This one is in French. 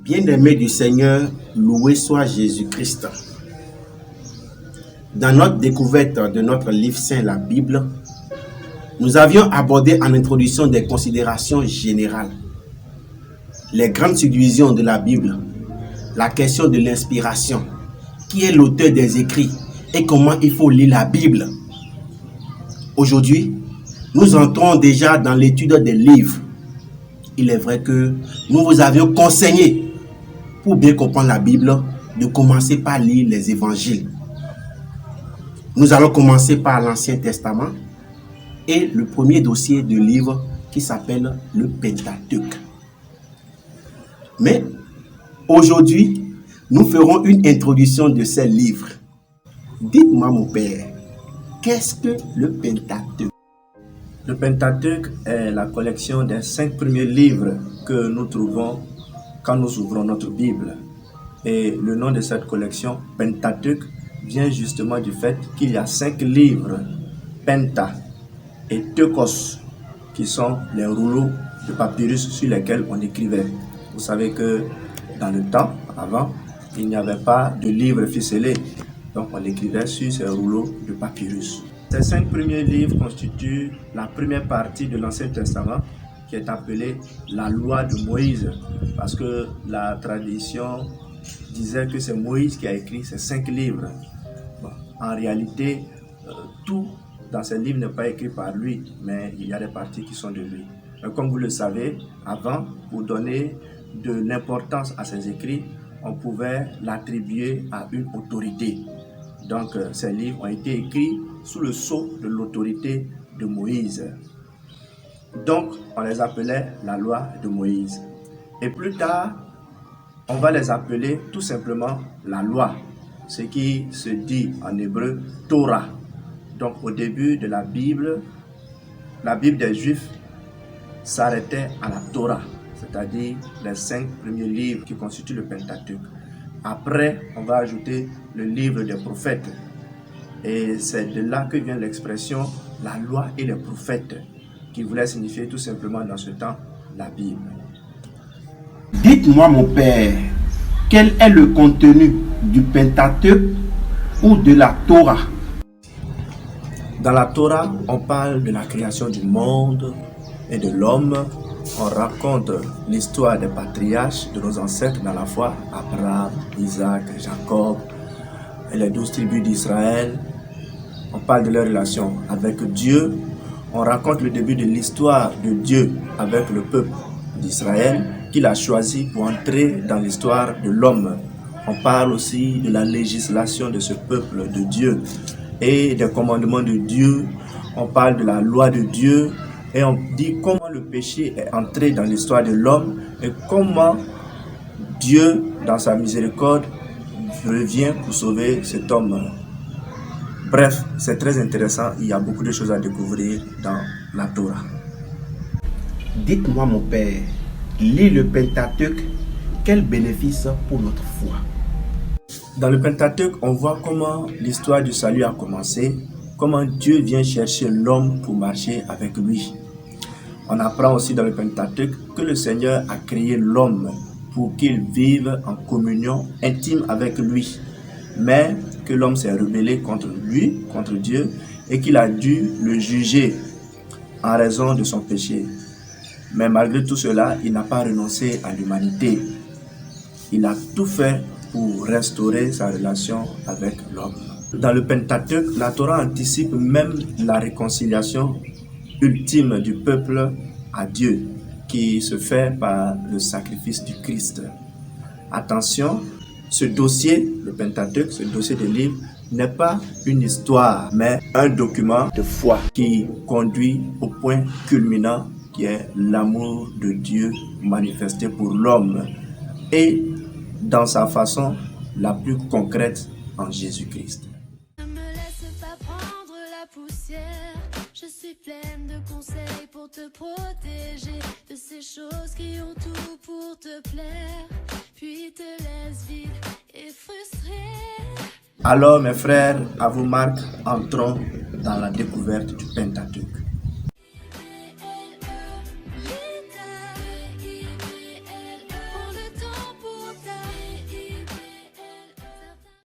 Bien-aimés du Seigneur, loué soit Jésus-Christ. Dans notre découverte de notre livre saint, la Bible, nous avions abordé en introduction des considérations générales, les grandes subdivisions de la Bible, la question de l'inspiration, qui est l'auteur des écrits et comment il faut lire la Bible. Aujourd'hui, nous entrons déjà dans l'étude des livres. Il est vrai que nous vous avions conseillé, pour bien comprendre la Bible, de commencer par lire les évangiles. Nous allons commencer par l'Ancien Testament et le premier dossier de livre qui s'appelle le Pentateuque. Mais aujourd'hui, nous ferons une introduction de ces livres. Dites-moi, mon père, qu'est-ce que le Pentateuque? Le Pentateuque est la collection des 5 premiers livres que nous trouvons quand nous ouvrons notre Bible. Et le nom de cette collection, Pentateuque, vient justement du fait qu'il y a 5 livres, Penta et Teukos, qui sont les rouleaux de papyrus sur lesquels on écrivait. Vous savez que dans le temps, avant, il n'y avait pas de livres ficelés, donc on écrivait sur ces rouleaux de papyrus. Ces 5 premiers livres constituent la première partie de l'Ancien Testament, qui est appelée la loi de Moïse, parce que la tradition disait que c'est Moïse qui a écrit ces 5 livres. Bon, en réalité, tout dans ces livres n'est pas écrit par lui, mais il y a des parties qui sont de lui. Mais comme vous le savez, avant, pour donner de l'importance à ces écrits, on pouvait l'attribuer à une autorité. Donc, ces livres ont été écrits sous le sceau de l'autorité de Moïse. Donc, on les appelait la loi de Moïse. Et plus tard, on va les appeler tout simplement la loi, ce qui se dit en hébreu Torah. Donc, au début de la Bible des Juifs s'arrêtait à la Torah, c'est-à-dire les 5 premiers livres qui constituent le Pentateuque. Après, on va ajouter le livre des prophètes. Et c'est de là que vient l'expression la loi et les prophètes, qui voulait signifier tout simplement dans ce temps la Bible. Dites-moi, mon père, quel est le contenu du Pentateuque ou de la Torah? Dans la Torah, on parle de la création du monde et de l'homme. On raconte l'histoire des patriarches, de nos ancêtres dans la foi, Abraham, Isaac, Jacob et les 12 tribus d'Israël. On parle de leur relation avec Dieu. On raconte le début de l'histoire de Dieu avec le peuple d'Israël qu'il a choisi pour entrer dans l'histoire de l'homme. On parle aussi de la législation de ce peuple de Dieu et des commandements de Dieu. On parle de la loi de Dieu et on dit comment le péché est entré dans l'histoire de l'homme et comment Dieu, dans sa miséricorde, revient pour sauver cet homme. Bref, c'est très intéressant, il y a beaucoup de choses à découvrir dans la Torah. Dites-moi, mon père, lire le Pentateuque, quel bénéfice pour notre foi? Dans le Pentateuque, on voit comment l'histoire du salut a commencé, comment Dieu vient chercher l'homme pour marcher avec lui. On apprend aussi dans le Pentateuque que le Seigneur a créé l'homme pour qu'il vive en communion intime avec lui, mais que l'homme s'est rebellé contre lui, contre Dieu, et qu'il a dû le juger en raison de son péché. Mais malgré tout cela, il n'a pas renoncé à l'humanité. Il a tout fait pour restaurer sa relation avec l'homme. Dans le Pentateuque, la Torah anticipe même la réconciliation ultime du peuple à Dieu, qui se fait par le sacrifice du Christ. Attention, ce dossier, le Pentateuque, ce dossier de livres, n'est pas une histoire, mais un document de foi qui conduit au point culminant qui est l'amour de Dieu manifesté pour l'homme et dans sa façon la plus concrète en Jésus-Christ. Ne me laisse pas prendre la poussière. Je suis pleine de conseils pour te protéger de ces choses qui ont tout pour te plaire, puis te laisse vide et frustré. Alors mes frères, à vos marques, entrons dans la découverte du Pentateuque.